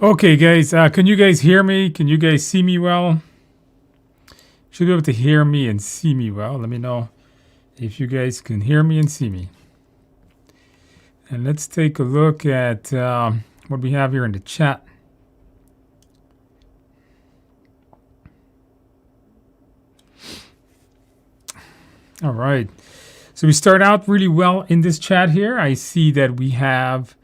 Okay, guys, can you guys hear me? Can you guys see me well? Should be able to hear me and see me well. Let me know if you guys can hear me and see me. And let's take a look at what we have here in the chat. All right. So we start out really well in this chat here. I see that we have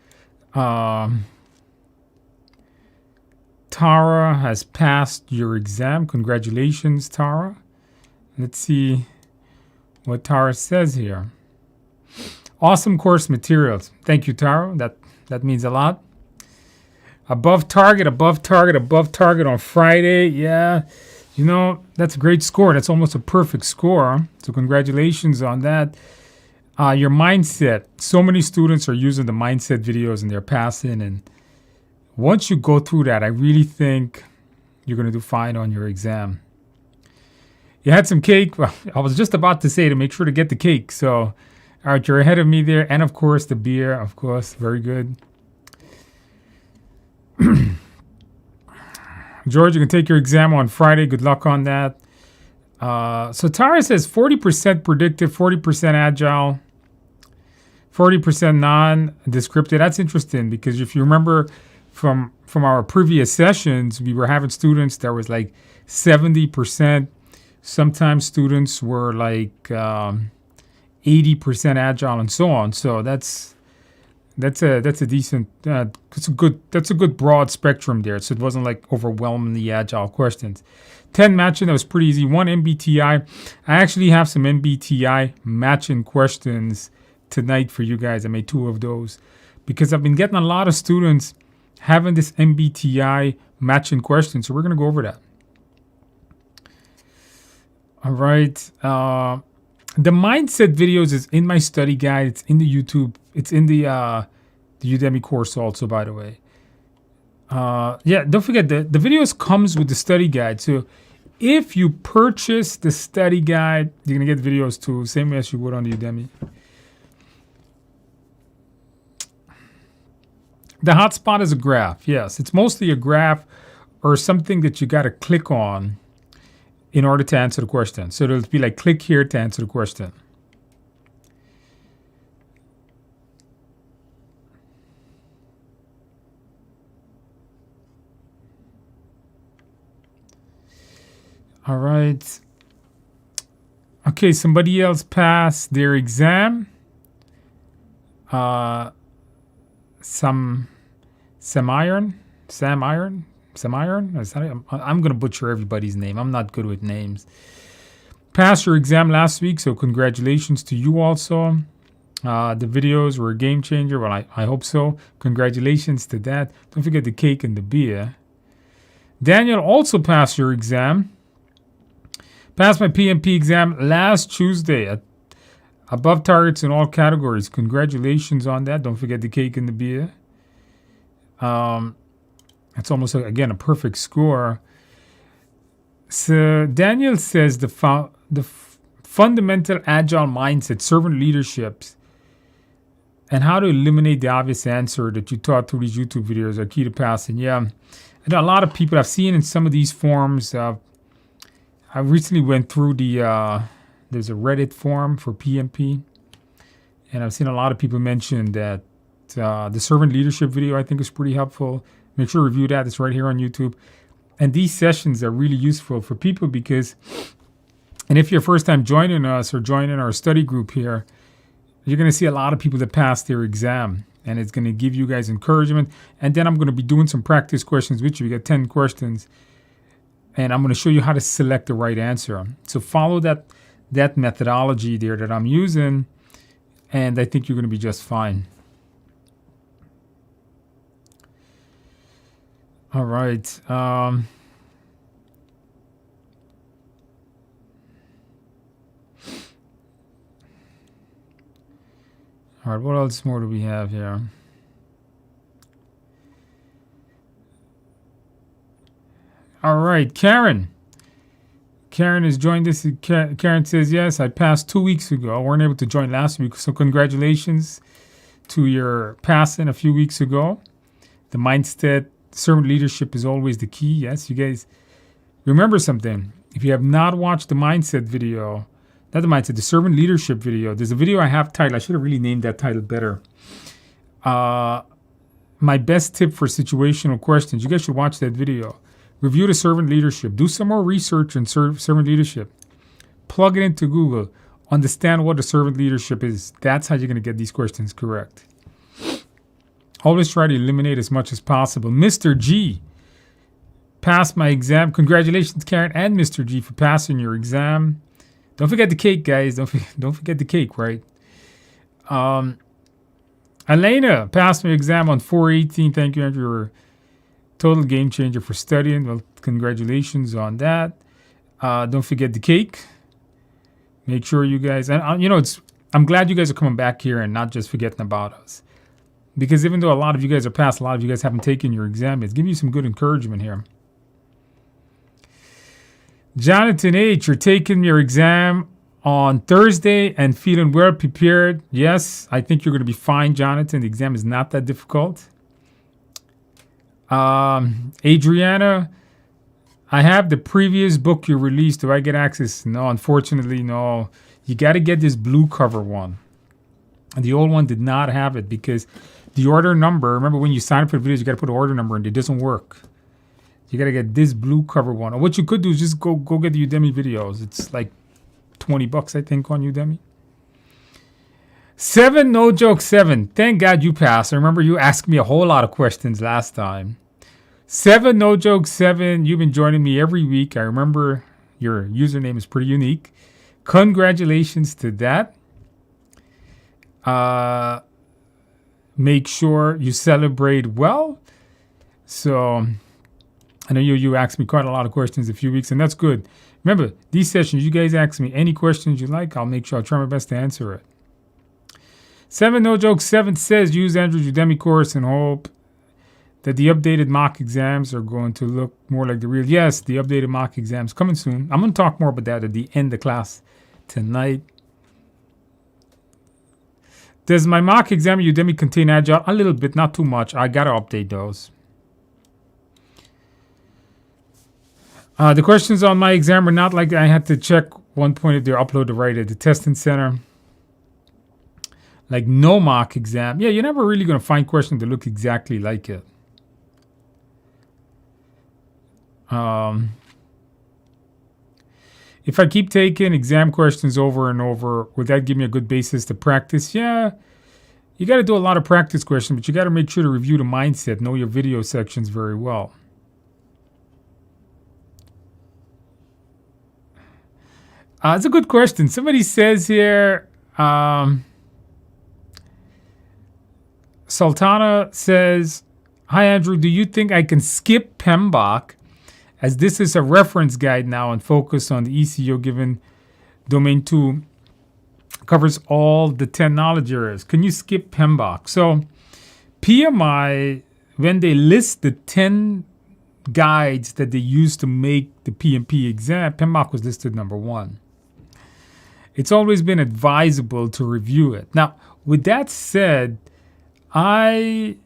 Tara has passed your exam. Congratulations, Tara. Let's see what Tara says here. Awesome course materials. Thank you, Tara. That means a lot. Above target, above target, above target on Friday. Yeah, you know, that's a great score. That's almost a perfect score. So congratulations on that. Your mindset. So many students are using the mindset videos and they're passing. And once you go through that, I really think you're going to do fine on your exam. You had some cake. Well, I was just about to say to make sure to get the cake. So, all right, you're ahead of me there. And, of course, the beer, of course. Very good. George, you can take your exam on Friday. Good luck on that. So Tara says 40% predictive, 40% agile, 40% non-descriptive. That's interesting because if you remember from our previous sessions, we were having students that was like 70%. Sometimes students were like 80% agile and so on. So that's a decent that's a good broad spectrum there. So it wasn't like overwhelmingly agile questions. 10 matching, that was pretty easy. 1 MBTI. I actually have some MBTI matching questions tonight for you guys. I made 2 of those because I've been getting a lot of students having this MBTI matching question. So we're going to go over that. All right. The mindset videos is in my study guide. It's in the YouTube. It's in the Udemy course also, by the way. Yeah, don't forget the videos comes with the study guide. So if you purchase the study guide, you're going to get videos too, same way as you would on the Udemy. The hotspot is a graph. Yes, it's mostly a graph or something that you got to click on in order to answer the question. So it'll be like, click here to answer the question. All right. Okay, somebody else passed their exam. Sam Iron. I'm going to butcher everybody's name. I'm not good with names. Passed your exam last week, so congratulations to you also. The videos were a game changer. Well, I hope so. Congratulations to that. Don't forget the cake and the beer. Daniel also passed your exam. Passed my PMP exam last Tuesday at above targets in all categories. Congratulations on that. Don't forget the cake and the beer. It's almost, again, a perfect score. So Daniel says the fundamental agile mindset, servant leaderships, and how to eliminate the obvious answer that you taught through these YouTube videos are key to passing. Yeah, I know a lot of people I've seen in some of these forums. I recently went through there's a Reddit forum for PMP, and I've seen a lot of people mention that the servant leadership video I think is pretty helpful. Make sure to review that. It's right here on YouTube. And these sessions are really useful for people because, and if you're first time joining us or joining our study group here, you're going to see a lot of people that pass their exam, and it's going to give you guys encouragement. And then I'm going to be doing some practice questions with you. We got 10 questions, and I'm going to show you how to select the right answer. So follow that methodology there that I'm using, and I think you're going to be just fine. All right. All right, what else more do we have here? All right, Karen. Karen has joined us. Karen says, yes, I passed 2 weeks ago. I weren't able to join last week, so congratulations to your passing a few weeks ago. The mindset Servant leadership is always the key. Yes, you guys remember something. If you have not watched the mindset video, not the mindset, the servant leadership video, there's a video I have titled, I should have really named that title better. My best tip for situational questions. You guys should watch that video. Review the servant leadership. Do some more research on servant leadership. Plug it into Google. Understand what a servant leadership is. That's how you're going to get these questions correct. Always try to eliminate as much as possible. Mr. G passed my exam. Congratulations, Karen and Mr. G, for passing your exam. Don't forget the cake, guys. Don't forget the cake, right? Elena passed my exam on 4/18. Thank you, Andrew. You're a total game changer for studying. Well, congratulations on that. Don't forget the cake. Make sure you guys, and I'm glad you guys are coming back here and not just forgetting about us. Because even though a lot of you guys are passed, a lot of you guys haven't taken your exam, it's giving you some good encouragement here. Jonathan H., you're taking your exam on Thursday and feeling well prepared. Yes, I think you're going to be fine, Jonathan. The exam is not that difficult. Adriana, I have the previous book you released. Do I get access? No, unfortunately, no. You got to get this blue cover one. And the old one did not have it because the order number, remember when you sign up for the videos, you got to put an order number in. It doesn't work. You got to get this blue cover one. Or what you could do is just go get the Udemy videos. It's like $20, I think, on Udemy. 7, no joke 7. Thank God you passed. I remember you asked me a whole lot of questions last time. 7, no joke 7. You've been joining me every week. I remember your username is pretty unique. Congratulations to that. Make sure you celebrate well. So I know you asked me quite a lot of questions a few weeks, and that's good. Remember, these sessions, you guys ask me any questions you like. I'll make sure I'll try my best to answer it. 7, no joke 7 says, use Andrew's Udemy course and hope that the updated mock exams are going to look more like the real. Yes, the updated mock exams coming soon. I'm going to talk more about that at the end of class tonight. Does my mock exam at Udemy contain Agile? A little bit, not too much. I got to update those. The questions on my exam are not like I had to check one point if they're uploaded right at the testing center. Like no mock exam. Yeah, you're never really going to find questions that look exactly like it. If I keep taking exam questions over and over, would that give me a good basis to practice? Yeah, you got to do a lot of practice questions, but you got to make sure to review the mindset, know your video sections very well. It's a good question. Somebody says here, Sultana says, hi, Andrew, do you think I can skip Pmicp as this is a reference guide now and focus on the ECO given domain 2 covers all the 10 knowledge areas? Can you skip Pmicp? So PMI, when they list the 10 guides that they use to make the PMP exam, Pmicp was listed number 1. It's always been advisable to review it. Now, with that said, I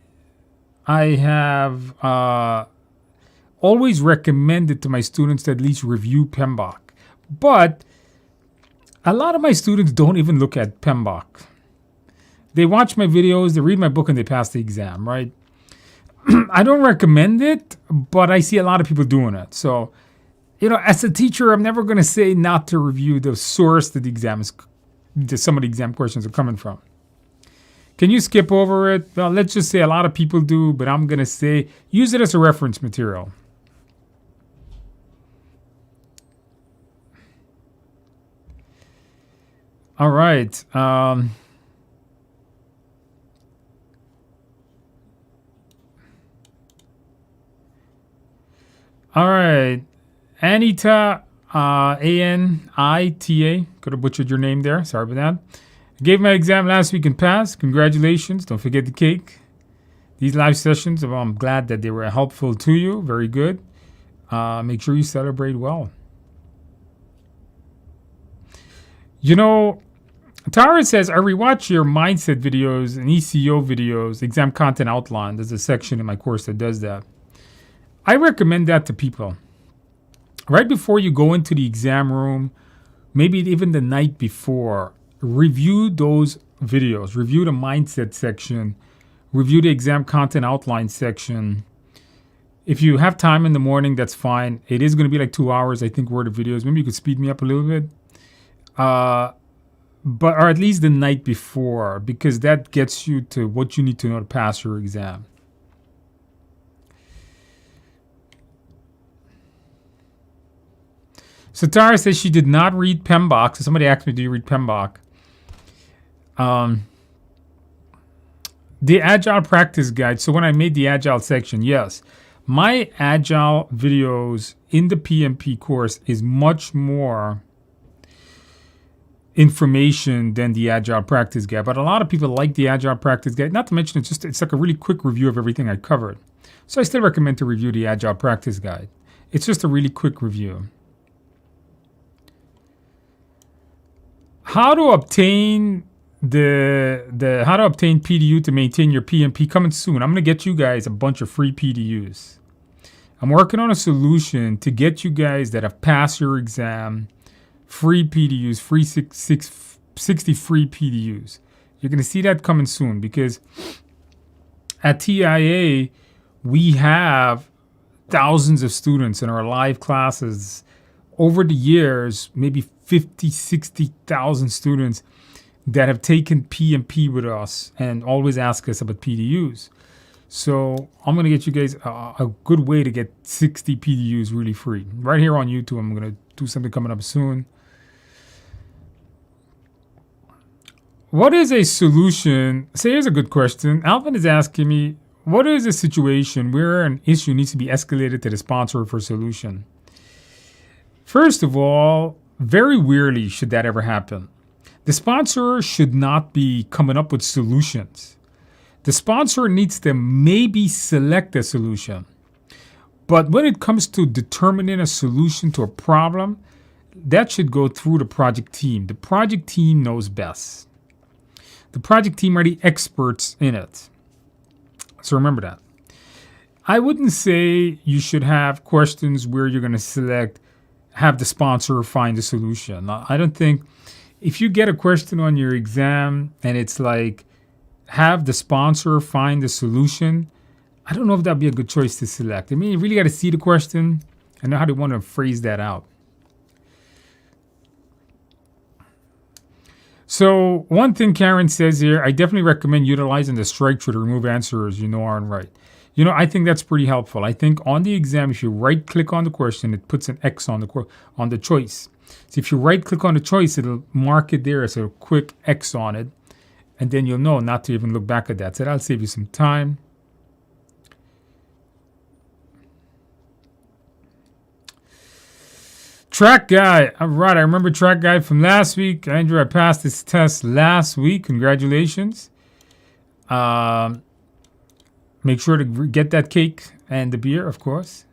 have always recommended to my students to at least review Pmicp. But a lot of my students don't even look at Pmicp. They watch my videos, they read my book, and they pass the exam, right? I don't recommend it, but I see a lot of people doing it. So, as a teacher, I'm never going to say not to review the source that some of the exam questions are coming from. Can you skip over it? Well, let's just say a lot of people do, but I'm going to say use it as a reference material. All right. All right. Anita, Anita, could have butchered your name there. Sorry about that. I gave my exam last week and passed. Congratulations. Don't forget the cake. These live sessions, I'm glad that they were helpful to you. Very good. Make sure you celebrate well. Tara says, I rewatch your mindset videos and ECO videos, exam content outline. There's a section in my course that does that. I recommend that to people. Right before you go into the exam room, maybe even the night before, review those videos, review the mindset section, review the exam content outline section. If you have time in the morning, that's fine. It is going to be like 2 hours, I think, worth of videos. Maybe you could speed me up a little bit. Or at least the night before, because that gets you to what you need to know to pass your exam. So Tara says she did not read Pmicp. So somebody asked me, do you read Pmicp? The Agile Practice Guide. So when I made the Agile section, yes. My Agile videos in the PMP course is much more information than the Agile Practice Guide. But a lot of people like the Agile Practice Guide. Not to mention, it's like a really quick review of everything I covered. So I still recommend to review the Agile Practice Guide. It's just a really quick review. How to obtain how to obtain PDU to maintain your PMP coming soon. I'm going to get you guys a bunch of free PDUs. I'm working on a solution to get you guys that have passed your exam free PDUs, free 60 free PDUs. You're going to see that coming soon because at TIA, we have thousands of students in our live classes. Over the years, maybe 50, 60,000 students that have taken PMP with us and always ask us about PDUs. So I'm going to get you guys a good way to get 60 PDUs really free. Right here on YouTube, I'm going to do something coming up soon. What is a solution? So here's a good question. Alvin is asking me, what is a situation where an issue needs to be escalated to the sponsor for a solution? First of all, very rarely should that ever happen. The sponsor should not be coming up with solutions. The sponsor needs to maybe select a solution. But when it comes to determining a solution to a problem, that should go through the project team. The project team knows best. The project team are the experts in it. So remember that. I wouldn't say you should have questions where you're going to have the sponsor find a solution. I don't think, if you get a question on your exam and it's like, have the sponsor find a solution, I don't know if that'd be a good choice to select. I mean, you really got to see the question and know how they want to phrase that out. So one thing Karen says here, I definitely recommend utilizing the Strikethrough to remove answers you know aren't right. I think that's pretty helpful. I think on the exam, if you right-click on the question, it puts an X on the choice. So if you right-click on the choice, it'll mark it there as a quick X on it, and then you'll know not to even look back at that. So that'll save you some time. Track guy. All right, I remember track guy from last week. Andrew, I passed this test last week. Congratulations. Make sure to get that cake and the beer, of course.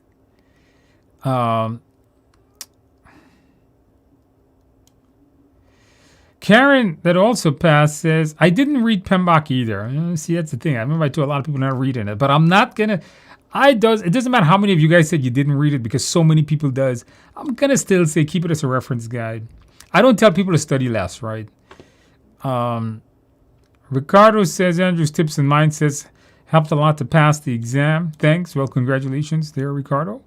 Karen, that also passed, says, I didn't read Pmicp either. See, that's the thing. I remember I told a lot of people not reading it, but I'm not going to. It doesn't matter how many of you guys said you didn't read it because so many people does. I'm going to still say keep it as a reference guide. I don't tell people to study less, right? Ricardo says, Andrew's tips and mindsets helped a lot to pass the exam. Thanks. Well, congratulations there, Ricardo.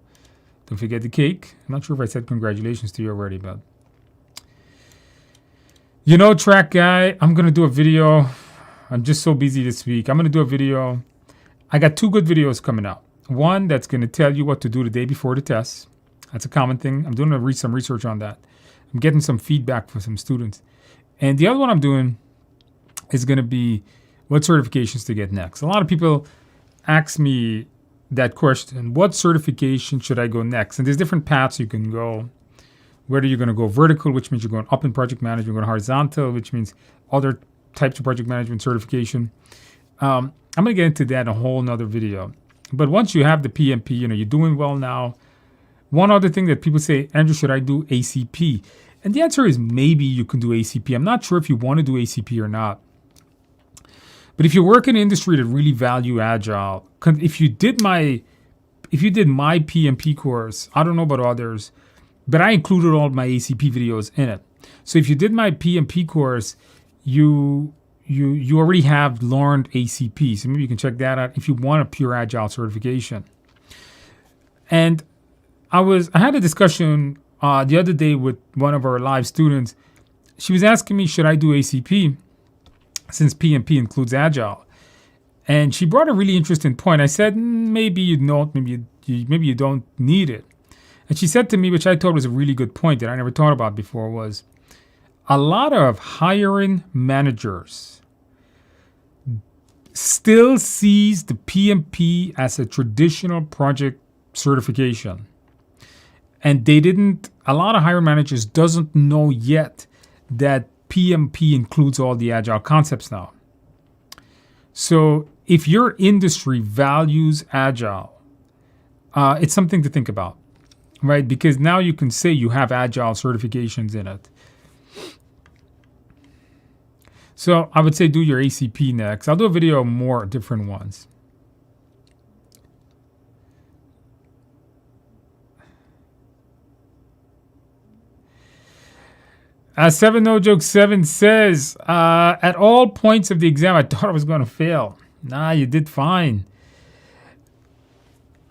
Don't forget the cake. I'm not sure if I said congratulations to you already, but. Track guy, I'm going to do a video. I'm just so busy this week. I'm going to do a video. I got 2 good videos coming out. One that's going to tell you what to do the day before the test. That's a common thing. I'm doing some research on that. I'm getting some feedback from some students. And the other one I'm doing is going to be what certifications to get next. A lot of people ask me that question. What certification should I go next? And there's different paths you can go. Whether you're going to go vertical, which means you're going up in project management, you're going horizontal, which means other types of project management certification. I'm going to get into that in a whole nother video. But once you have the PMP, you're doing well now. One other thing that people say, Andrew, should I do ACP? And the answer is maybe you can do ACP. I'm not sure if you want to do ACP or not. But if you work in an industry that really value Agile, if you if you did my PMP course, I don't know about others, but I included all my ACP videos in it. So if you did my PMP course, you already have learned ACP. So maybe you can check that out if you want a pure Agile certification. And I had a discussion the other day with one of our live students. She was asking me, should I do ACP since PMP includes Agile? And she brought a really interesting point. I said, maybe you don't, maybe you don't need it. And she said to me, which I thought was a really good point that I never thought about before, was a lot of hiring managers still sees the PMP as a traditional project certification. And a lot of hiring managers doesn't know yet that PMP includes all the Agile concepts now. So if your industry values Agile, it's something to think about, right? Because now you can say you have Agile certifications in it. So I would say do your ACP next. I'll do a video of more different ones. Seven No Joke 7 says, at all points of the exam, I thought I was going to fail. Nah, you did fine.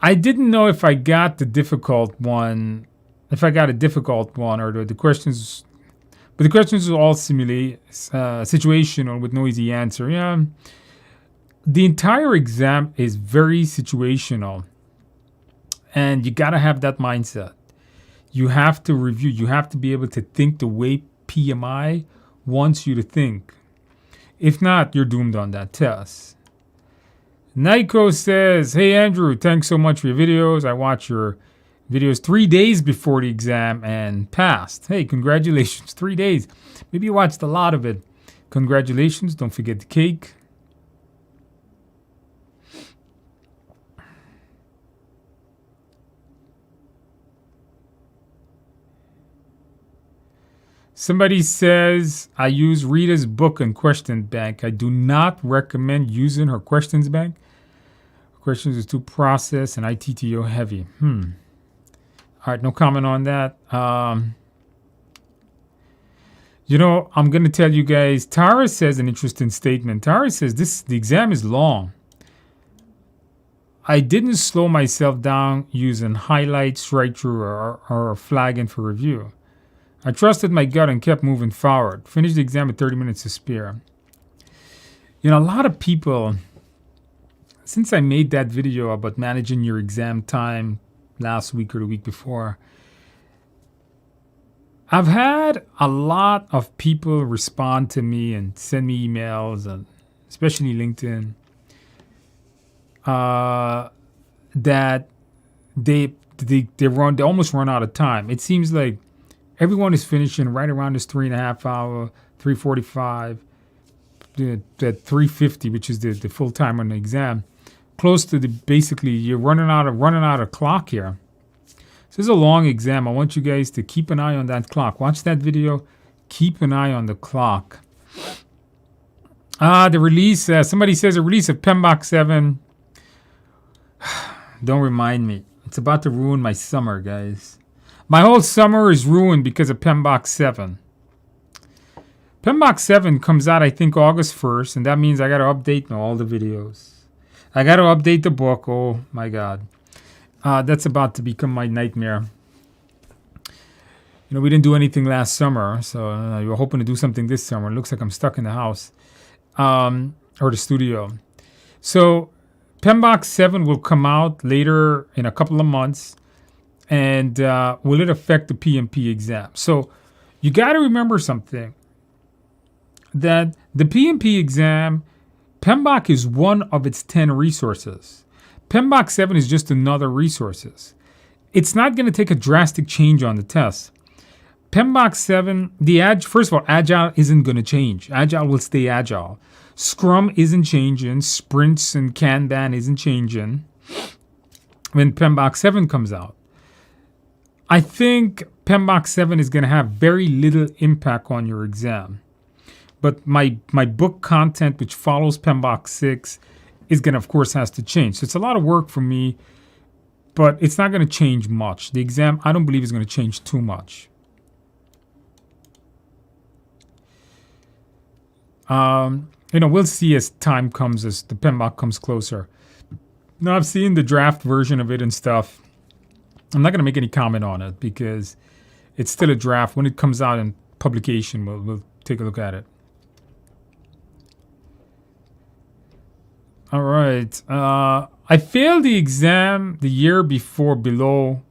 I didn't know if I got the difficult one, or the questions, but the questions were all situational with no easy answer. Yeah, the entire exam is very situational, and you got to have that mindset. You have to review. You have to be able to think the way PMI wants you to think. If not, you're doomed on that test. Nico says, hey, Andrew, thanks so much for your videos. I watched your videos 3 days before the exam and passed. Hey, congratulations, 3 days. Maybe you watched a lot of it. Congratulations. Don't forget the cake. Somebody says, I use Rita's book and question bank. I do not recommend using her questions bank. Questions is too process and ITTO heavy. All right, no comment on that. I'm going to tell you guys, Tara says an interesting statement. Tara says, the exam is long. I didn't slow myself down using highlight, strikethrough, or flagging for review. I trusted my gut and kept moving forward. Finished the exam with 30 minutes to spare. A lot of people, since I made that video about managing your exam time last week or the week before, I've had a lot of people respond to me and send me emails, and especially LinkedIn, that they almost run out of time. It seems like everyone is finishing right around this 3.5 hour, 3:45, at 3:50, which is the full time on the exam. Close to basically you're running out of clock here. So this is a long exam. I want you guys to keep an eye on that clock. Watch that video. Keep an eye on the clock. The release. Somebody says a release of Pmicp 7. Don't remind me. It's about to ruin my summer, guys. My whole summer is ruined because of Pmicp 7. Pmicp 7 comes out, I think, August 1st, and that means I got to update all the videos. I got to update the book. Oh, my God. That's about to become my nightmare. We didn't do anything last summer, so we were hoping to do something this summer. It looks like I'm stuck in the house or the studio. So Pmicp 7 will come out later in a couple of months. And will it affect the PMP exam? So you got to remember something, that the PMP exam, Pmicp is one of its 10 resources. Pmicp 7 is just another resources. It's not going to take a drastic change on the test. Pmicp 7, first of all, Agile isn't going to change. Agile will stay Agile. Scrum isn't changing. Sprints and Kanban isn't changing when Pmicp 7 comes out. I think Pmicp 7 is going to have very little impact on your exam. But my book content, which follows Pmicp 6, is going to, of course, has to change. So it's a lot of work for me but it's not going to change much. The exam, I don't believe, is going to change too much. We'll see as time comes, as the PMP comes closer. Now, I've seen the draft version of it and stuff. I'm not going to make any comment on it because it's still a draft. When it comes out in publication, we'll take a look at it. All right. I failed the exam the year before, way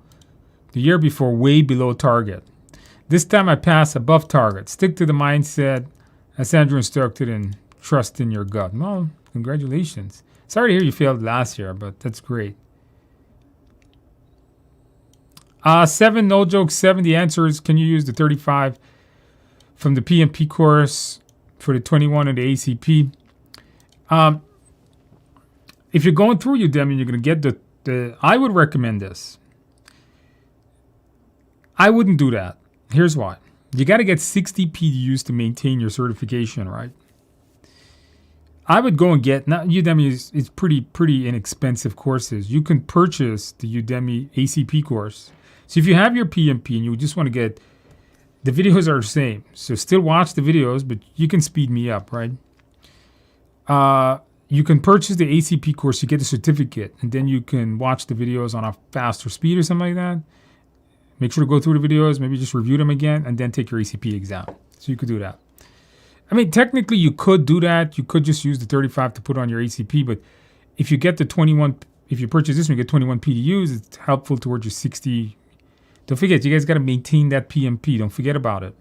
below target. This time I passed above target. Stick to the mindset, as Andrew instructed, and trust in your gut. Well, congratulations. Sorry to hear you failed last year, but that's great. 7, no joke, 7. The answer is, can you use the 35 from the PMP course for the 21 and the ACP? If you're going through Udemy, you're going to get the I would recommend this. I wouldn't do that. Here's why. You got to get 60 PDUs to maintain your certification, right? I would go and get, now Udemy is pretty inexpensive courses. You can purchase the Udemy ACP course. So if you have your PMP and you just want to get, the videos are the same. So still watch the videos, but you can speed me up, right? You can purchase the ACP course, you get the certificate, and then you can watch the videos on a faster speed or something like that. Make sure to go through the videos, maybe just review them again, and then take your ACP exam. So you could do that. I mean, technically you could do that. You could just use the 35 to put on your ACP, but if you get the 21, if you purchase this one, you get 21 PDUs, it's helpful towards your 60. Don't forget, you guys got to maintain that PMP. Don't forget about it.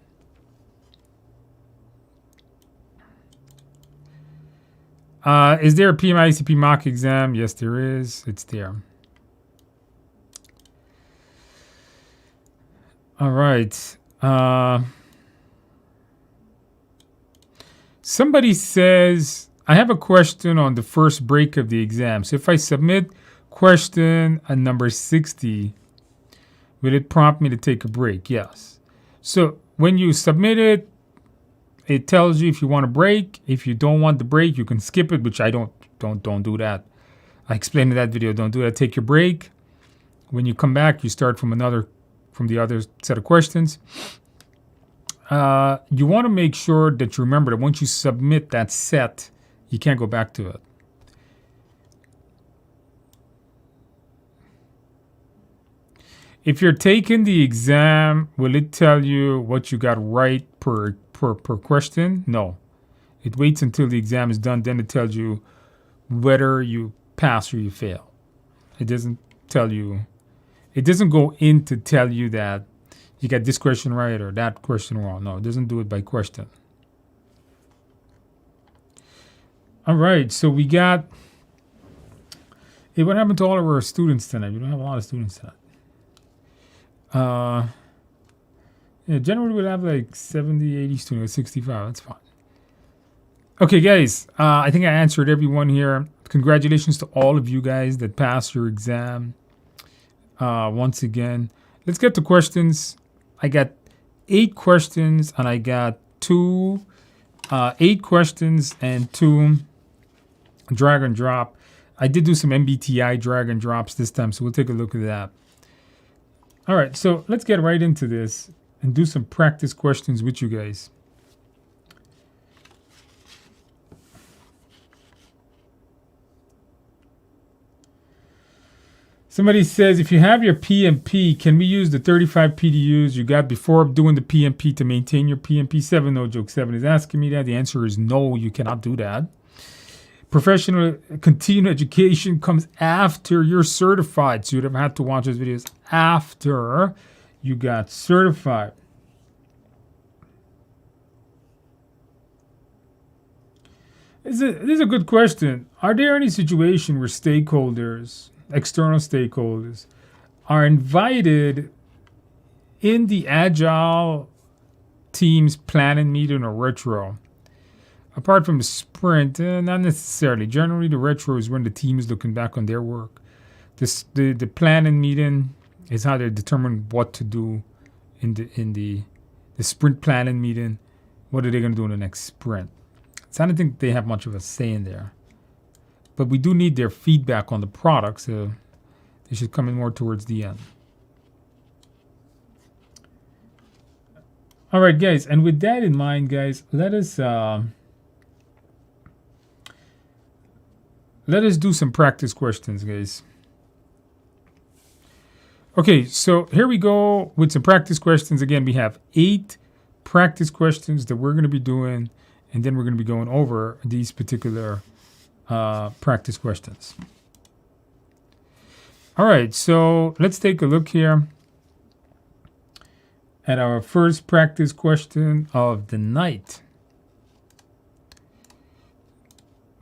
Is there a PMICP mock exam? Yes, there is. It's there. All right. Somebody says, I have a question on the first break of the exam. So if I submit question at number 60, will it prompt me to take a break? Yes. So when you submit it, it tells you if you want a break. If you don't want the break, you can skip it, which I don't do that. I explained in that video, don't do that. Take your break. When you come back, you start from the other set of questions. You want to make sure that you remember that once you submit that set, you can't go back to it. If you're taking the exam, will it tell you what you got right per question? No. It waits until the exam is done, then it tells you whether you pass or you fail. It doesn't tell you, it doesn't go in to tell you that you got this question right or that question wrong. No, it doesn't do it by question. All right, so we got, hey, what happened to all of our students tonight? We don't have a lot of students tonight. Yeah, generally we'll have like 70, 80 students, 65. That's fine. Okay, guys, I think I answered everyone here. Congratulations to all of you guys that passed your exam. Once again, let's get to questions. I got 8 questions, and I got 8 questions and 2 drag and drop. I did do some MBTI drag and drops this time, so we'll take a look at that. All right, so let's get right into this and do some practice questions with you guys. Somebody says, if you have your PMP, can we use the 35 PDUs you got before doing the PMP to maintain your PMP? 7, no joke, 7 is asking me that. The answer is no, you cannot do that. Professional continuing education comes after you're certified. So you'd have had to watch those videos after you got certified. This is a good question. Are there any situation where stakeholders, external stakeholders, are invited in the Agile team's planning meeting or retro? Apart from the sprint, not necessarily. Generally, the retro is when the team is looking back on their work. The planning meeting is how they determine what to do in the sprint planning meeting. What are they going to do in the next sprint? So I don't think they have much of a say in there. But we do need their feedback on the product, so It should come in more towards the end. All right, guys. And with that in mind, guys, let us do some practice questions, guys. Okay, so here we go with some practice questions. Again, we have 8 practice questions that we're going to be doing, and then we're going to be going over these particular practice questions. All right, so let's take a look here at our first practice question of the night.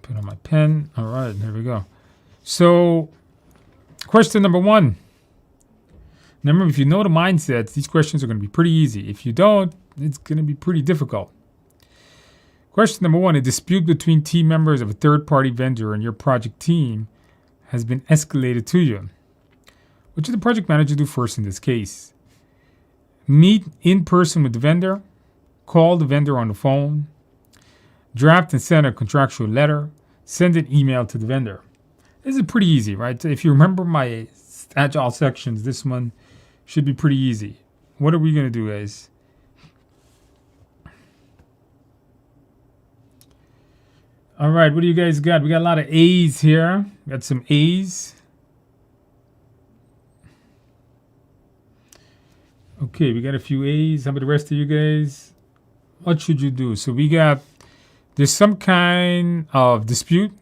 Put on my pen. All right, there we go. So, question number 1. Remember, if you know the mindsets, these questions are going to be pretty easy. If you don't, it's going to be pretty difficult. Question number 1, a dispute between team members of a third-party vendor and your project team has been escalated to you. What should the project manager do first in this case? Meet in person with the vendor, call the vendor on the phone, draft and send a contractual letter, send an email to the vendor. This is pretty easy, right? If you remember my Agile sections, this one should be pretty easy. What are we going to do, guys? All right, what do you guys got? We got a lot of A's here. Got some A's. Okay, we got a few A's. How about the rest of you guys? What should you do? So there's some kind of dispute.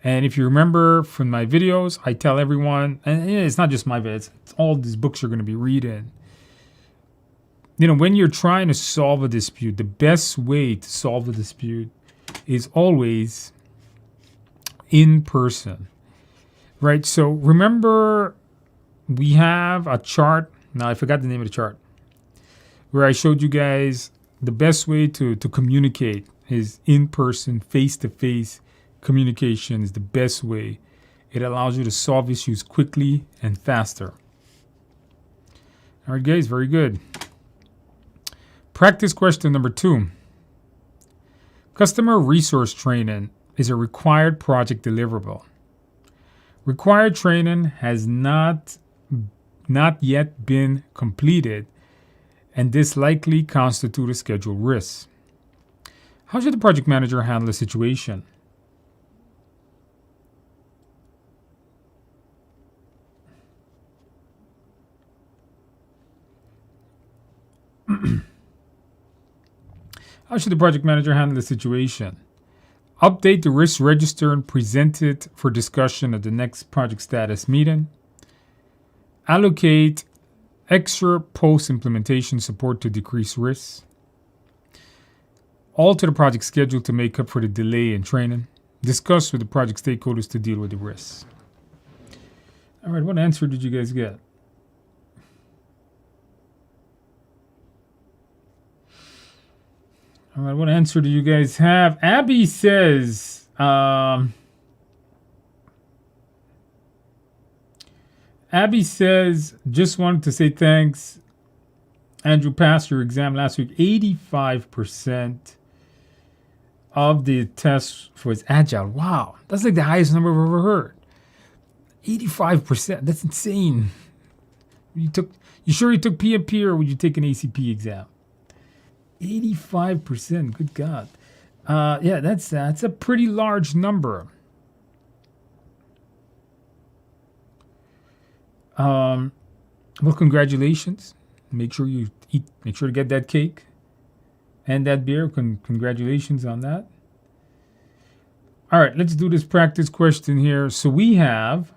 And if you remember from my videos, I tell everyone, and it's not just my videos, it's all these books you're going to be reading. You know, when you're trying to solve a dispute, the best way to solve a dispute is always in person, right? So remember, we have a chart. Now, I forgot the name of the chart, where I showed you guys the best way to communicate is in person, face-to-face communication is the best way. It allows you to solve issues quickly and faster. All right, guys, very good. Practice question number 2. Customer resource training is a required project deliverable. Required training has not yet been completed, and this likely constitutes a schedule risk. How should the project manager handle the situation? How should the project manager handle the situation? Update the risk register and present it for discussion at the next project status meeting. Allocate extra post-implementation support to decrease risks. Alter the project schedule to make up for the delay in training. Discuss with the project stakeholders to deal with the risks. All right, what answer did you guys get? All right, what answer do you guys have? Abby says, just wanted to say thanks. Andrew passed your exam last week. 85% of the test was Agile. Wow, that's like the highest number I've ever heard. 85%, that's insane. You sure you took PMP or would you take an ACP exam? 85%, good God. Yeah, that's a pretty large number. Well, congratulations. Make sure to get that cake and that beer. Congratulations on that. All right, let's do this practice question here. So we have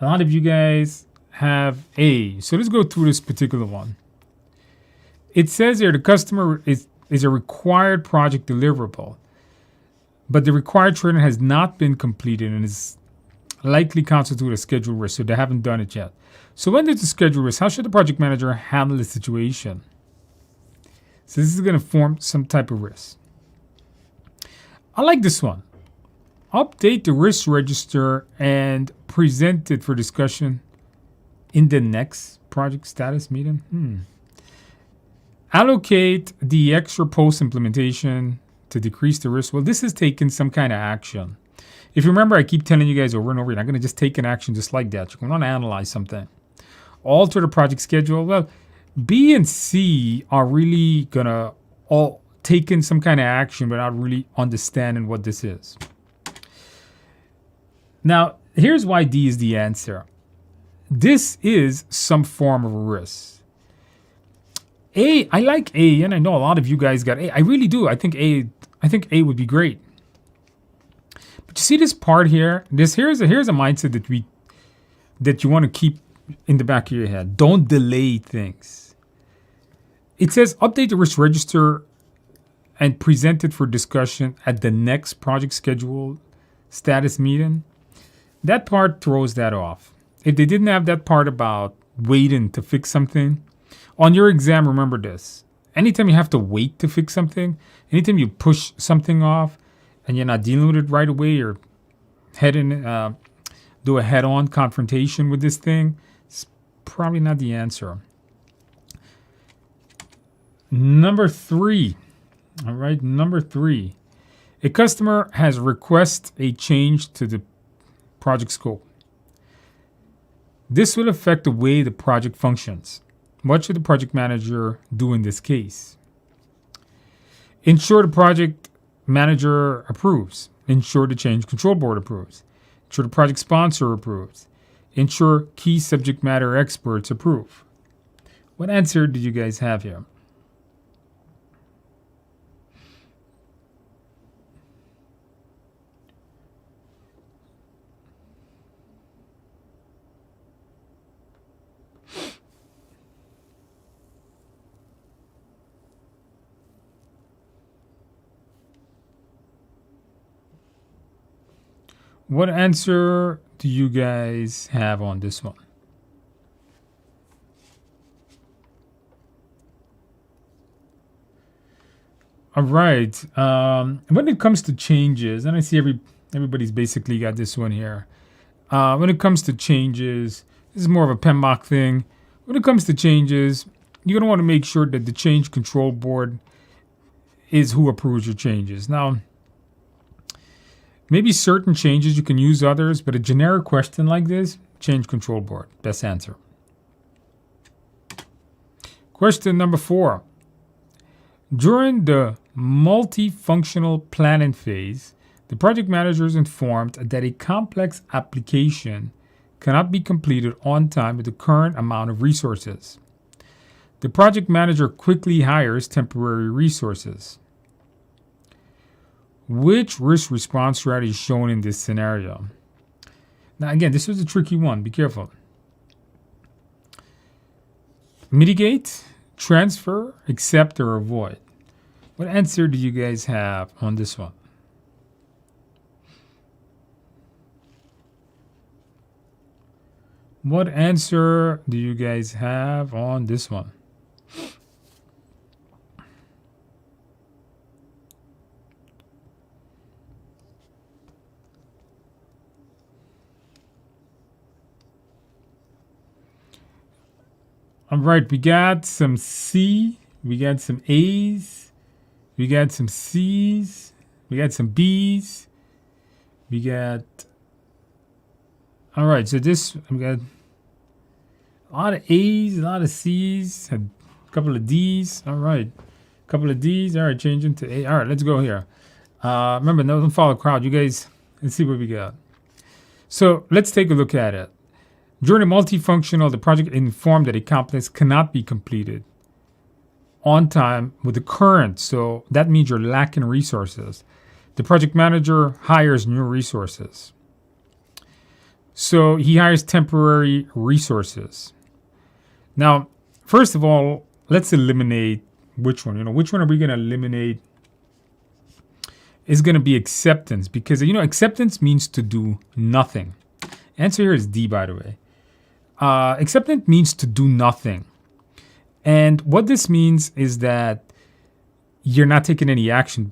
a lot of you guys have A. So let's go through this particular one. It says here the customer is a required project deliverable, but the required training has not been completed and is likely constitute a schedule risk, so they haven't done it yet. So when there's a schedule risk, how should the project manager handle the situation? So this is going to form some type of risk. I like this one. Update the risk register and present it for discussion in the next project status meeting. Allocate the extra post-implementation to decrease the risk. Well, this is taking some kind of action. If you remember, I keep telling you guys over and over, you're not going to just take an action just like that. You're going to analyze something. Alter the project schedule. Well, B and C are really going to all take in some kind of action without really understanding what this is. Now, here's why D is the answer. This is some form of a risk. A, I like A, and I know a lot of you guys got A. I really do. I think A would be great. But you see this part here? Here's a mindset that you want to keep in the back of your head. Don't delay things. It says update the risk register and present it for discussion at the next project schedule status meeting. That part throws that off. If they didn't have that part about waiting to fix something, on your exam, remember this. Anytime you have to wait to fix something, anytime you push something off and you're not dealing with it right away or do a head-on confrontation with this thing, it's probably not the answer. Number 3. All right, number 3. A customer has requested a change to the project scope. This will affect the way the project functions. What should the project manager do in this case? Ensure the project manager approves. Ensure the change control board approves. Ensure the project sponsor approves. Ensure key subject matter experts approve. What answer did you guys have here? What answer do you guys have on this one? All right. When it comes to changes, and I see everybody's basically got this one here. When it comes to changes, this is more of a Pmicp thing. When it comes to changes, you're going to want to make sure that the change control board is who approves your changes. Now, maybe certain changes you can use others, but a generic question like this, change control board, best answer. Question number 4. During the multifunctional planning phase, the project manager is informed that a complex application cannot be completed on time with the current amount of resources. The project manager quickly hires temporary resources. Which risk response strategy is shown in this scenario? Now, again, this was a tricky one. Be careful. Mitigate, transfer, accept, or avoid. What answer do you guys have on this one? What answer do you guys have on this one? All right, we got some C, we got some A's, we got some C's, we got some B's, we got. All right, so we got a lot of A's, a lot of C's, a couple of D's. All right, a couple of D's. All right, changing to A. All right, let's go here. Remember, don't follow the crowd. You guys, let's see what we got. So let's take a look at it. During the multifunctional, the project informed that a complex cannot be completed on time with the current. So that means you're lacking resources. The project manager hires new resources. So he hires temporary resources. Now, first of all, let's eliminate which one. Which one are we going to eliminate? Is going to be acceptance, because acceptance means to do nothing. Answer here is D, by the way. Acceptance means to do nothing. And what this means is that you're not taking any action,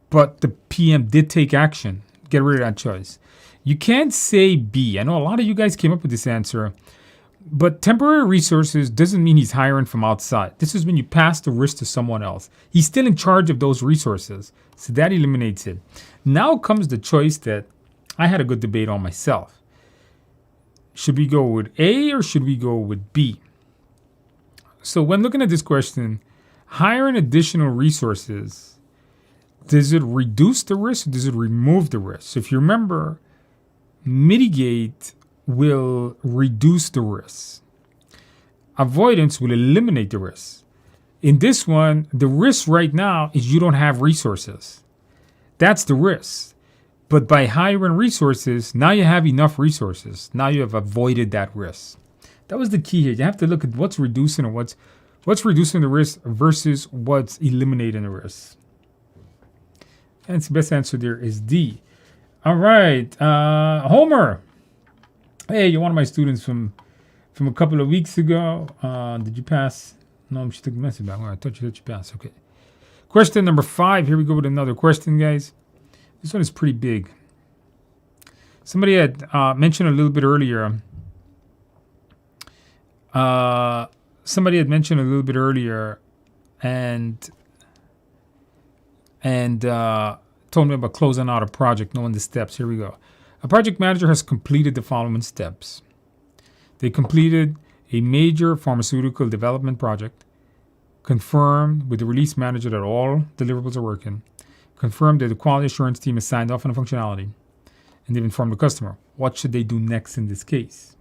but the PM did take action. Get rid of that choice. You can't say B. I know a lot of you guys came up with this answer, but temporary resources doesn't mean he's hiring from outside. This is when you pass the risk to someone else. He's still in charge of those resources, so that eliminates it. Now comes the choice that I had a good debate on myself. Should we go with A or should we go with B? So when looking at this question, hiring additional resources, does it reduce the risk or does it remove the risk? So if you remember, mitigate will reduce the risk. Avoidance will eliminate the risk. In this one, the risk right now is you don't have resources. That's the risk. But by hiring resources, now you have enough resources. Now you have avoided that risk. That was the key here. You have to look at what's reducing or what's reducing the risk versus what's eliminating the risk. And the best answer there is D. All right, Homer. Hey, you're one of my students from a couple of weeks ago. Did you pass? No, she took the message back. Well, I thought you passed. Okay. Question number 5. Here we go with another question, guys. This one is pretty big. Somebody had mentioned a little bit earlier. And told me about closing out a project, knowing the steps. Here we go. A project manager has completed the following steps. They completed a major pharmaceutical development project, confirmed with the release manager that all deliverables are working, confirmed that the quality assurance team has signed off on the functionality, and they've informed the customer. What should they do next in this case?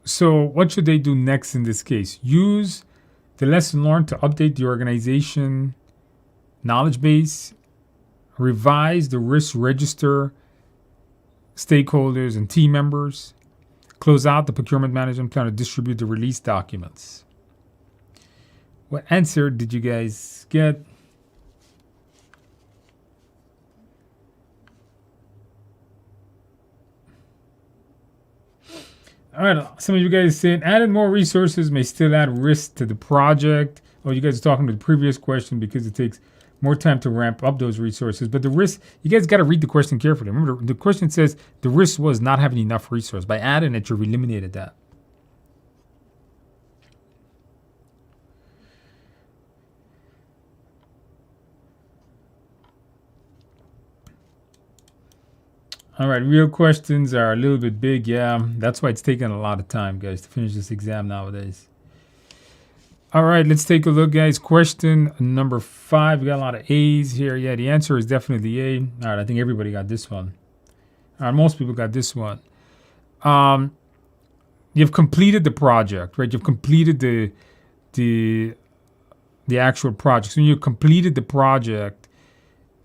So what should they do next in this case? Use the lesson learned to update the organization knowledge base, revise the risk register, stakeholders and team members, close out the procurement management plan to distribute the release documents. What answer did you guys get? All right, some of you guys saying adding more resources may still add risk to the project. Oh, you guys are talking to the previous question because it takes more time to ramp up those resources. But the risk, you guys got to read the question carefully. Remember, the question says the risk was not having enough resource. By adding it, you've eliminated that. All right, real questions are a little bit big. Yeah, that's why it's taking a lot of time, guys, to finish this exam nowadays. All right, let's take a look, guys. Question number 5. We got a lot of A's here. Yeah, the answer is definitely A. All right, I think everybody got this one. All right, most people got this one. You've completed the project, right? You've completed the actual project. So you completed the project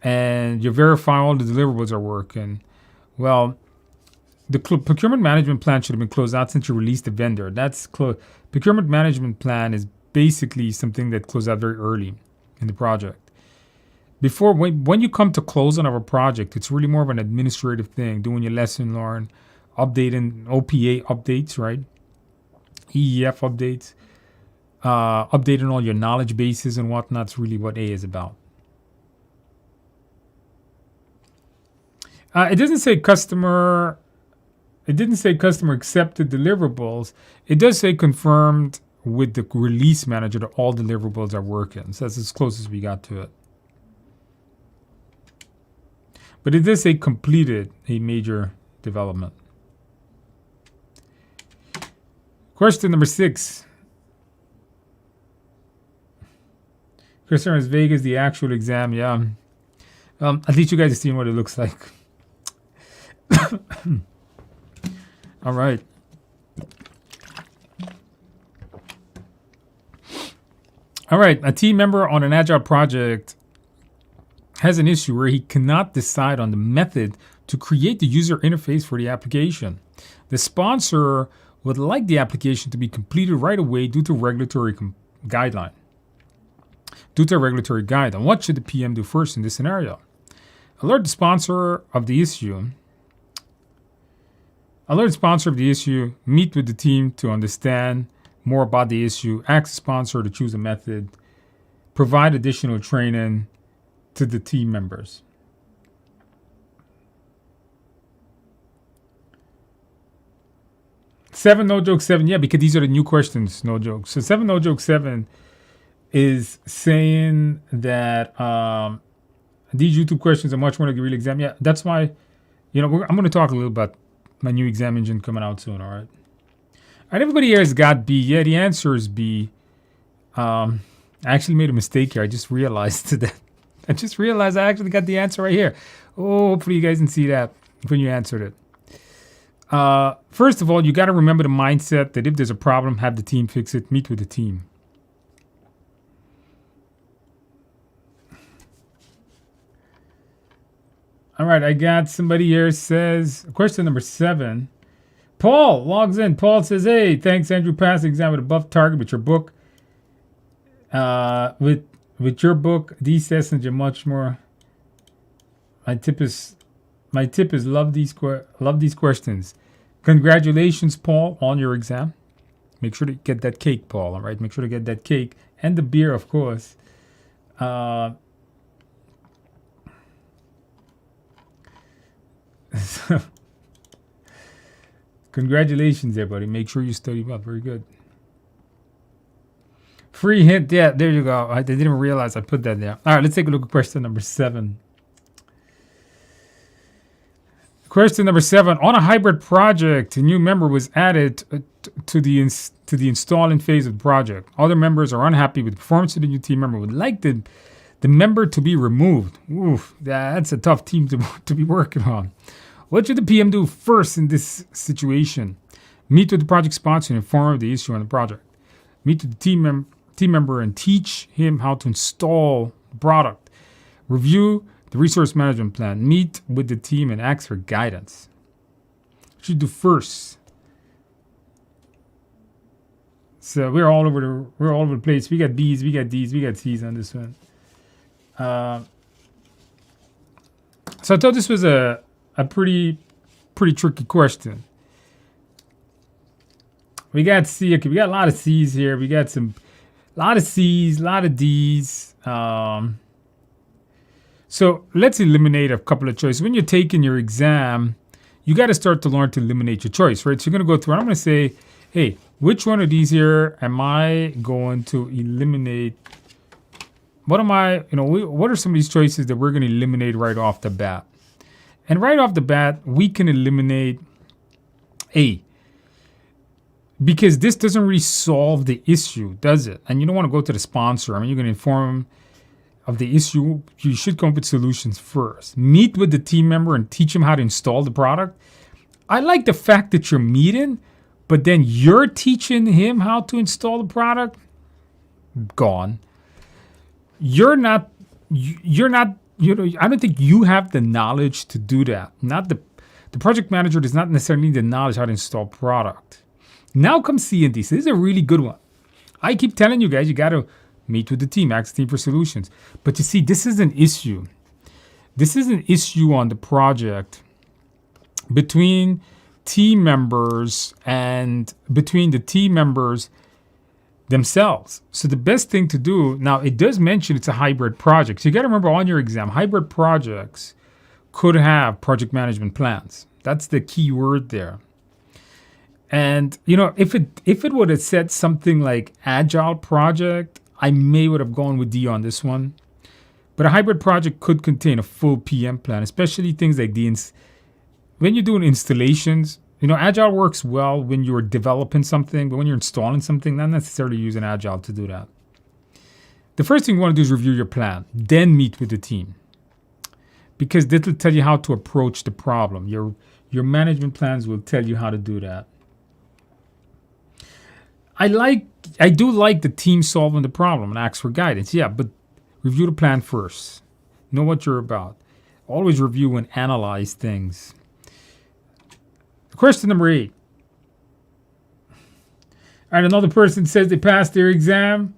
and you verify all the deliverables are working. Well, the procurement management plan should have been closed out since you released the vendor. That's procurement management plan is basically something that closed out very early in the project. When you come to closing of a project, it's really more of an administrative thing, doing your lesson learned, updating OPA updates, right? EEF updates, updating all your knowledge bases and whatnot. That's really what A is about. It didn't say customer accepted deliverables. It does say confirmed with the release manager that all deliverables are working. So that's as close as we got to it. But it does say completed a major development. Question number 6. Question is vague as the actual exam. Yeah. At least you guys are seeing what it looks like. All right. All right. A team member on an agile project has an issue where he cannot decide on the method to create the user interface for the application. The sponsor would like the application to be completed right away due to regulatory guideline. What should the PM do first in this scenario? Alert the sponsor of the issue. Meet with the team to understand more about the issue, ask the sponsor to choose a method, provide additional training to the team members. Seven, no joke 7. Yeah, because these are the new questions, no joke. So 7, no joke 7 is saying that these YouTube questions are much more like a real exam. Yeah, that's why, I'm going to talk a little about my new exam engine coming out soon, all right? And everybody here has got B. Yeah, the answer is B. I actually made a mistake here. I just realized that. I actually got the answer right here. Oh, hopefully you guys can see that when you answered it. First of all, you got to remember the mindset that if there's a problem, have the team fix it. Meet with the team. All right, I got somebody here says, question number 7. Paul logs in. Paul says, hey, thanks, Andrew. Passed the exam with above target with your book. With your book, these lessons are much more. My tip is love these questions. Congratulations, Paul, on your exam. Make sure to get that cake, Paul. All right, make sure to get that cake and the beer, of course. Congratulations, everybody. Make sure you study well. Very good. Free hint. Yeah, there you go. I didn't realize I put that there. All right, let's take a look at question number 7. Question number 7. On a hybrid project, a new member was added to the installing phase of the project. Other members are unhappy with the performance of the new team member, would like the member to be removed. Oof, that's a tough team to be working on. What should the PM do first in this situation? Meet with the project sponsor and inform him of the issue on the project. Meet with the team member and teach him how to install the product. Review the resource management plan. Meet with the team and ask for guidance. What should you do first? So we're all over the place. We got B's, we got D's, we got C's on this one. So I thought this was a pretty tricky question. We got C. Okay, we got a lot of C's here. We got a lot of C's, a lot of D's. So let's eliminate a couple of choices. When you're taking your exam, you got to start to learn to eliminate your choice, right? So you're going to go through and I'm going to say, hey, which one of these here am I going to eliminate? What are some of these choices that we're going to eliminate right off the bat? And right off the bat, we can eliminate A. Because this doesn't really solve the issue, does it? And you don't want to go to the sponsor. I mean, you're going to inform them of the issue. You should come up with solutions first. Meet with the team member and teach him how to install the product. I like the fact that you're meeting, but then you're teaching him how to install the product. Gone. I don't think you have the knowledge to do that. Not the project manager does not necessarily need the knowledge how to install product. Now comes C&D. So this is a really good one. I keep telling you guys, you got to meet with the team, ask the team for solutions. But you see, this is an issue. This is an issue on the project between team members and between the team members themselves. So the best thing to do, now it does mention it's a hybrid project. So you got to remember on your exam, hybrid projects could have project management plans. That's the key word there. And, if it would have said something like agile project, I would have gone with D on this one. But a hybrid project could contain a full PM plan, especially things like when you're doing installations. Agile works well when you're developing something, but when you're installing something, not necessarily using Agile to do that. The first thing you want to do is review your plan, then meet with the team. Because this will tell you how to approach the problem. Your management plans will tell you how to do that. I do like the team solving the problem and ask for guidance. Yeah, but review the plan first. Know what you're about. Always review and analyze things. Question number 8. All right, another person says they passed their exam.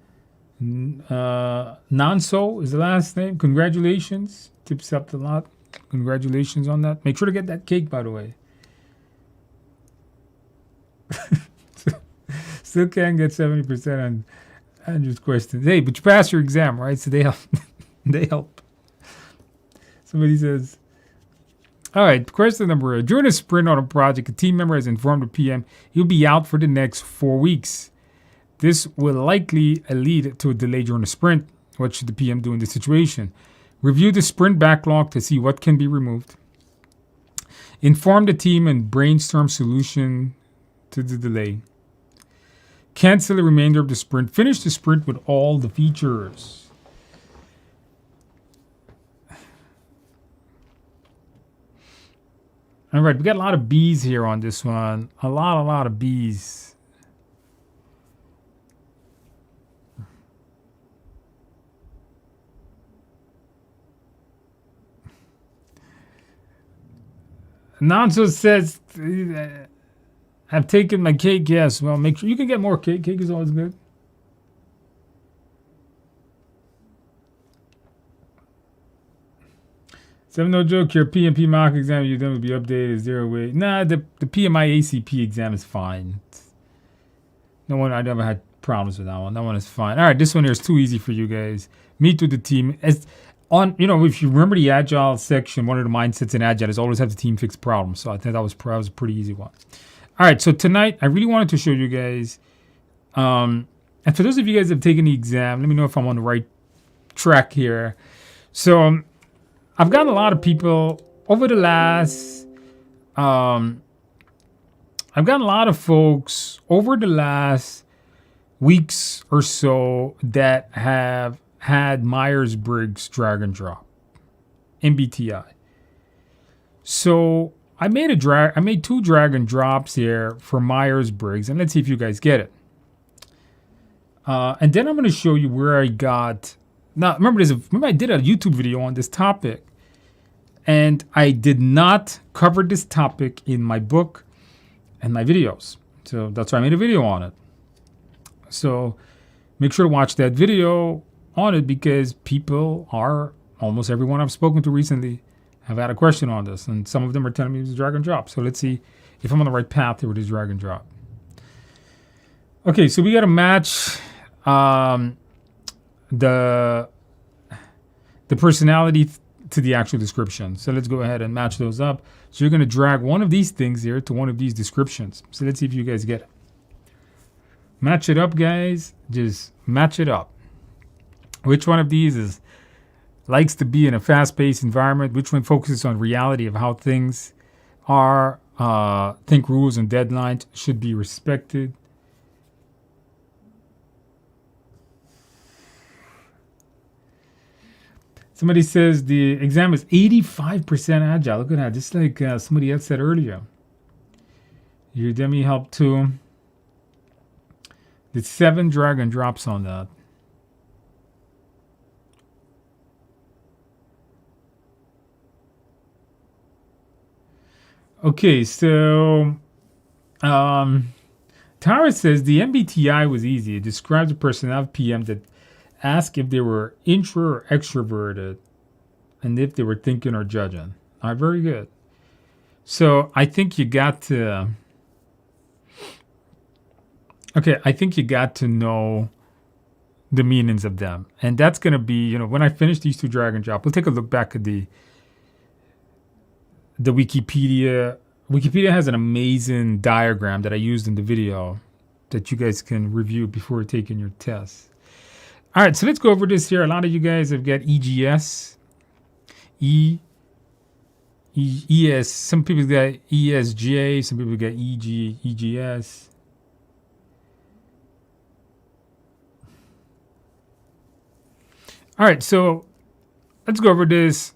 Nanso is the last name. Congratulations. Tips up a lot. Congratulations on that. Make sure to get that cake, by the way. Still can't get 70% on Andrew's questions. Hey, but you passed your exam, right? So they help. They help. Somebody says, all right, question number 8. During a sprint on a project, a team member has informed the PM he'll be out for the next 4 weeks. This will likely lead to a delay during the sprint. What should the PM do in this situation? Review the sprint backlog to see what can be removed. Inform the team and brainstorm solution to the delay. Cancel the remainder of the sprint. Finish the sprint with all the features. All right, we got a lot of B's here on this one. A lot of B's. Nanzo says, I've taken my cake. Yes, well, make sure you can get more cake. Cake is always good. Seven, no joke, your PMP mock exam you're done will be updated 0 way. Nah, the PMI ACP exam is fine. No one, I never had problems with that one. That one is fine. All right, this one here is too easy for you guys. Meet with the team. As on, if you remember the Agile section, one of the mindsets in Agile is always have the team fix problems. So I think that was a pretty easy one. All right, so tonight I really wanted to show you guys, and for those of you guys that have taken the exam, let me know if I'm on the right track here. So I've gotten a lot of people over the last, I've gotten a lot of folks over the last weeks or so that have had Myers-Briggs drag and drop, MBTI. So I made 2 drag and drops here for Myers-Briggs, and let's see if you guys get it. And then I'm going to show you where I got. Now, remember I did a YouTube video on this topic, and I did not cover this topic in my book and my videos. So that's why I made a video on it. So make sure to watch that video on it, because almost everyone I've spoken to recently have had a question on this, and some of them are telling me it's drag and drop. So let's see if I'm on the right path here with this drag and drop. Okay, so we got to match the personality to the actual description. So let's go ahead and match those up. So you're going to drag one of these things here to one of these descriptions. So let's see if you guys get it. Match it up, guys. Just match it up. Which one of these likes to be in a fast-paced environment? Which one focuses on reality of how things are? Think rules and deadlines should be respected. Somebody says the exam is 85% agile. Look at that. Just like somebody else said earlier. Udemy helped too. Did 7 drag and drops on that. Okay, so Tara says the MBTI was easy. It describes a personality PM that asked if they were intro or extroverted and if they were thinking or judging. All right, very good. So I think you got to... Okay, I think you got to know the meanings of them. And that's going to be, when I finish these 2 drag and drop, we'll take a look back at the Wikipedia. Wikipedia has an amazing diagram that I used in the video that you guys can review before taking your test. All right, so let's go over this here. A lot of you guys have got EGS, ES. Some people got ESJ. Some people got EGS. All right, so let's go over this.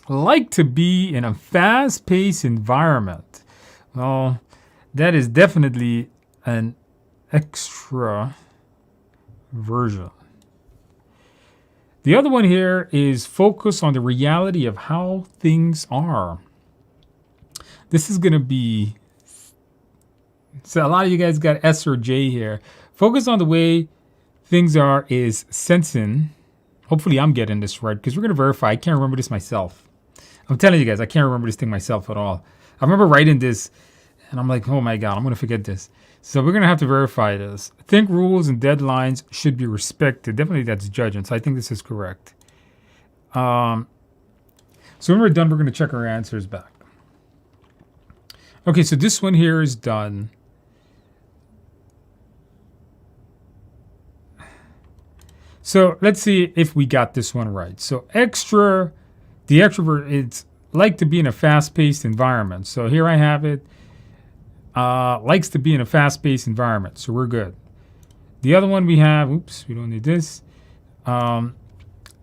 Like to be in a fast-paced environment. Well, that is definitely an extra version. The other one here is focus on the reality of how things are. This is going to be, so a lot of you guys got S or J here. Focus on the way things are is sensing. Hopefully I'm getting this right, because we're going to verify. I can't remember this myself. I'm telling you guys, I can't remember this thing myself at all. I remember writing this, and I'm like, oh my God, I'm going to forget this. So we're going to have to verify this. Think rules and deadlines should be respected. Definitely that's judging, so I think this is correct. So when we're done, we're going to check our answers back. Okay, so this one here is done. So let's see if we got this one right. So the extrovert, it's like to be in a fast-paced environment. So here I have it. Likes to be in a fast-paced environment. So we're good. The other one we have, oops, we don't need this.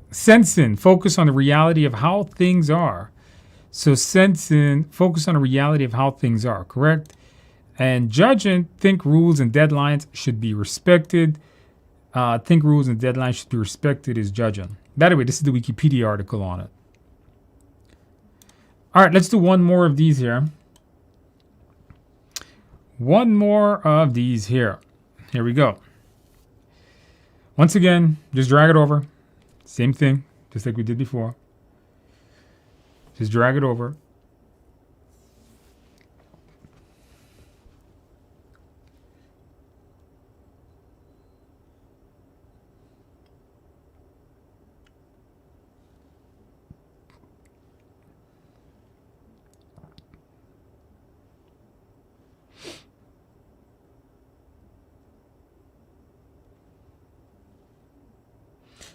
Sensing, focus on the reality of how things are. So sensing, focus on the reality of how things are, correct? And judging, think rules and deadlines should be respected. Think rules and deadlines should be respected is judging. By the way, this is the Wikipedia article on it. All right, let's do one more of these here. One more of these here. Here we go. Once again, just drag it over. Same thing, just like we did before. Just drag it over.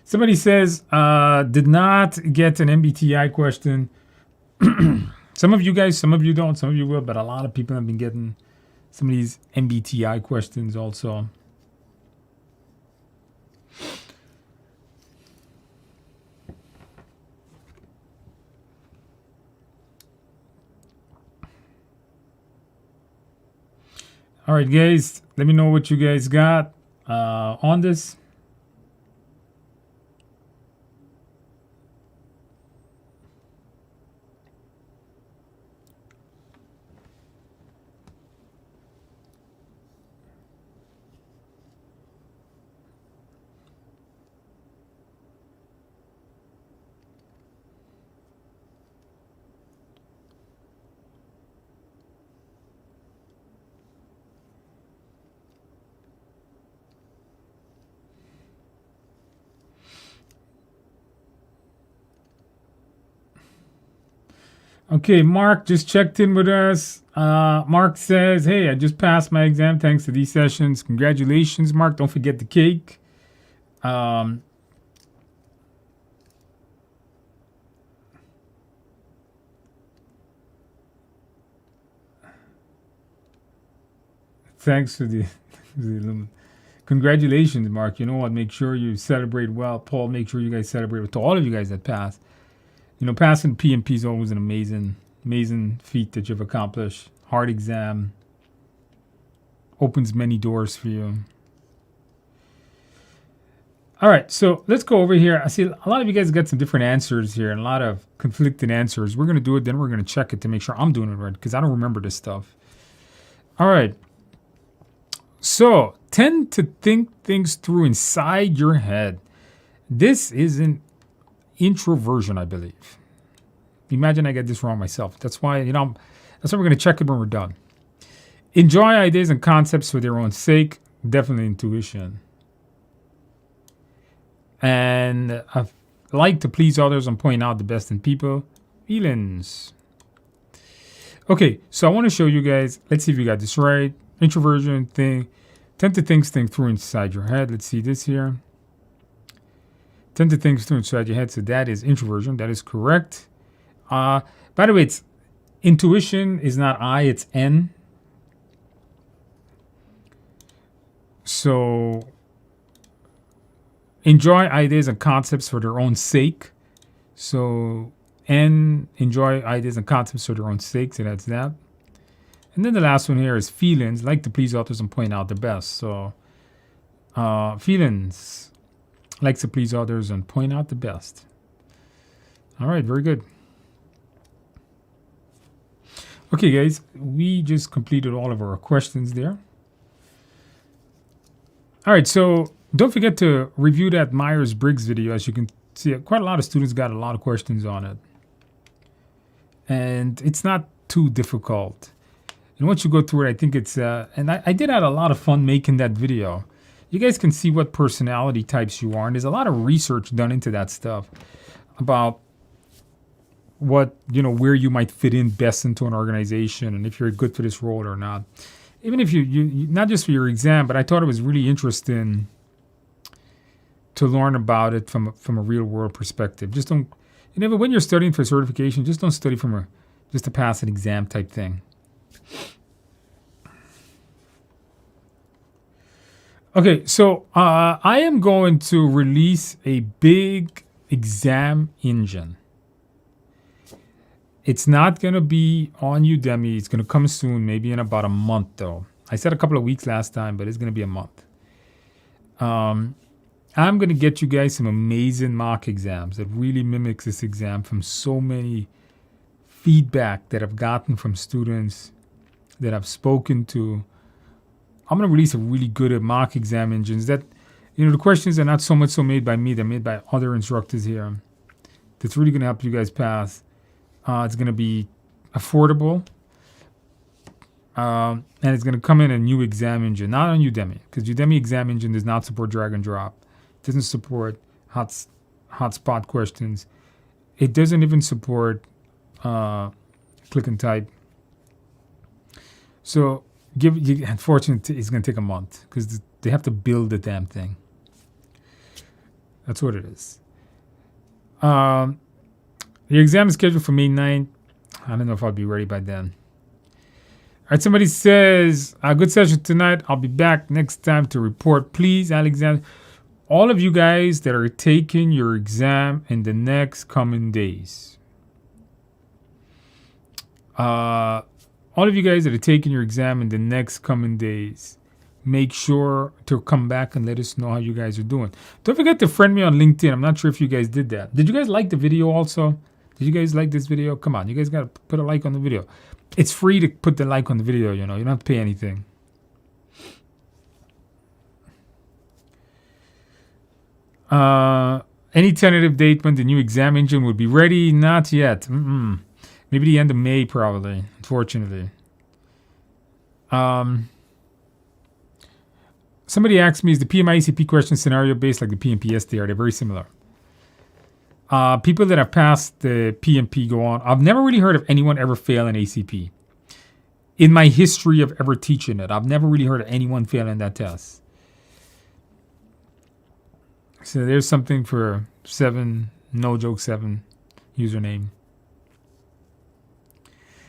Somebody says, did not get an MBTI question. Some of you guys, some of you don't, some of you will, but a lot of people have been getting some of these MBTI questions also. All right, guys, let me know what you guys got on this. Okay, Mark just checked in with us. Mark says, hey, I just passed my exam thanks to these sessions. Congratulations, Mark. Don't forget the cake. Thanks for the congratulations, Mark. You know what? Make sure you celebrate well. Paul, make sure you guys celebrate with all of you guys that passed. You know, passing PMP is always an amazing feat that you've accomplished. Hard exam. Opens many doors for you. All right, so let's go over here. I see a lot of you guys got some different answers here and a lot of conflicting answers. We're going to do it, then we're going to check it to make sure I'm doing it right because I don't remember this stuff. All right. So, tend to think things through inside your head. This is an introversion, I believe. Imagine I get this wrong myself. That's why, that's why we're going to check it when we're done. Enjoy ideas and concepts for their own sake. Definitely intuition. And like to please others and point out the best in people. Feelings. Okay, so I want to show you guys. Let's see if you got this right. Introversion thing. Tend to think through inside your head. Let's see this here. Tend to think through inside your head. So that is introversion. That is correct. By the way, it's intuition is not I, it's N. So enjoy ideas and concepts for their own sake. So N, enjoy ideas and concepts for their own sake. So that's that. And then the last one here is feelings, like to please others and point out the best. So feelings, likes to please others and point out the best. All right, very good. Okay, guys, we just completed all of our questions there. All right, so don't forget to review that Myers-Briggs video. As you can see, quite a lot of students got a lot of questions on it. And it's not too difficult. And once you go through it, I think it's, and I did have a lot of fun making that video. You guys can see what personality types you are. And there's a lot of research done into that stuff about what, where you might fit in best into an organization and if you're good for this role or not. Even if you not just for your exam, but I thought it was really interesting to learn about it from a real world perspective. Just don't, when you're studying for certification, just don't study from just to pass an exam type thing. Okay, so I am going to release a big exam engine. It's not going to be on Udemy. It's going to come soon, maybe in about a month, though. I said a couple of weeks last time, but it's going to be a month. I'm going to get you guys some amazing mock exams that really mimics this exam from so many feedback that I've gotten from students that I've spoken to. I'm going to release a really good mock exam engines that, the questions are not so much made by me. They're made by other instructors here. That's really going to help you guys pass. It's going to be affordable. And it's going to come in a new exam engine, not on Udemy, because Udemy exam engine does not support drag and drop. It doesn't support hotspot questions. It doesn't even support click and type. So unfortunately, it's going to take a month because they have to build the damn thing. That's what it is. The exam is scheduled for May 9th. I don't know if I'll be ready by then. All right, somebody says, a good session tonight. I'll be back next time to report. Please, Alexander, all of you guys that are taking your exam in the next coming days. All of you guys that are taking your exam in the next coming days, make sure to come back and let us know how you guys are doing. Don't forget to friend me on LinkedIn. I'm not sure if you guys did that. Did you guys like the video also? Did you guys like this video? Come on, you guys got to put a like on the video. It's free to put the like on the video, you don't have to pay anything. Any tentative date when the new exam engine will be ready? Not yet. Maybe the end of May, probably, unfortunately. Somebody asked me, is the Pmicp question scenario based like the PMP EST? Are they very similar? People that have passed the PMP go on. I've never really heard of anyone ever fail an ACP. In my history of ever teaching it, I've never really heard of anyone failing that test. So there's something for 7, no joke 7 username.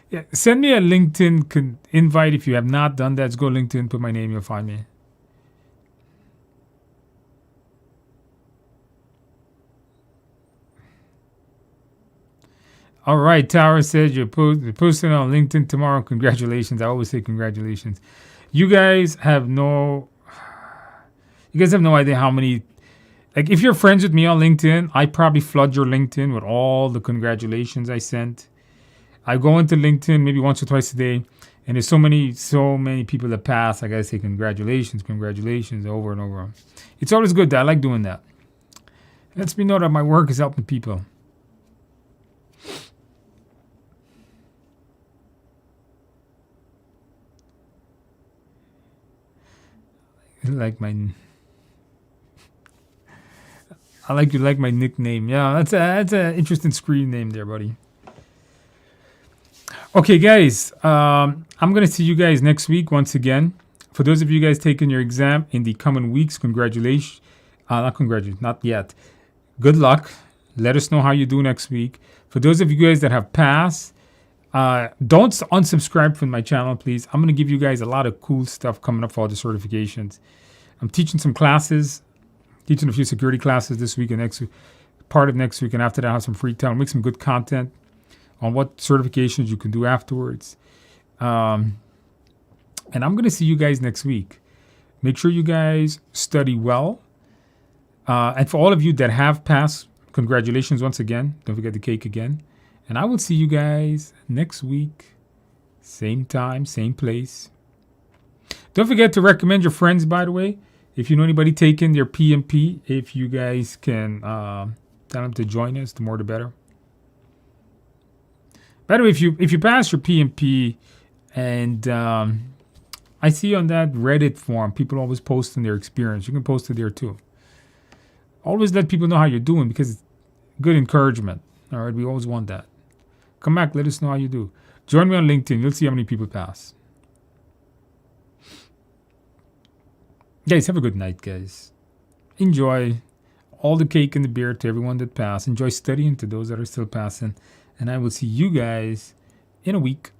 Yeah, send me a LinkedIn invite if you have not done that. Just go to LinkedIn, put my name, you'll find me. All right, Tara said you're posting on LinkedIn tomorrow. Congratulations. I always say congratulations. You guys have no idea how many. Like, if you're friends with me on LinkedIn, I probably flood your LinkedIn with all the congratulations I sent. I go into LinkedIn maybe once or twice a day, and there's so many people that pass. I gotta say congratulations over and over. It's always good. I like doing that. It lets me know that my work is helping people. I like you like my nickname. Yeah, that's an interesting screen name there, buddy. Okay, guys, I'm gonna see you guys next week once again. For those of you guys taking your exam in the coming weeks, congratulations. Not yet. Good luck. Let us know how you do next week. For those of you guys that have passed, don't unsubscribe from my channel, please. I'm going to give you guys a lot of cool stuff coming up for all the certifications. I'm teaching some classes, teaching a few security classes this week and next week, part of next week, and after that I have some free time. I'll make some good content on what certifications you can do afterwards. And I'm going to see you guys next week. Make sure you guys study well. And for all of you that have passed, congratulations once again. Don't forget the cake again. And I will see you guys next week. Same time, same place. Don't forget to recommend your friends, by the way. If you know anybody taking their PMP, if you guys can tell them to join us, the more the better. By the way, if you pass your PMP, and I see on that Reddit forum, people always posting their experience. You can post it there too. Always let people know how you're doing because it's good encouragement. All right, we always want that. Come back, let us know how you do. Join me on LinkedIn. You'll see how many people pass. Guys, have a good night, guys. Enjoy. all the cake and the beer to everyone that passed. Enjoy studying to those that are still passing. And I will see you guys in a week.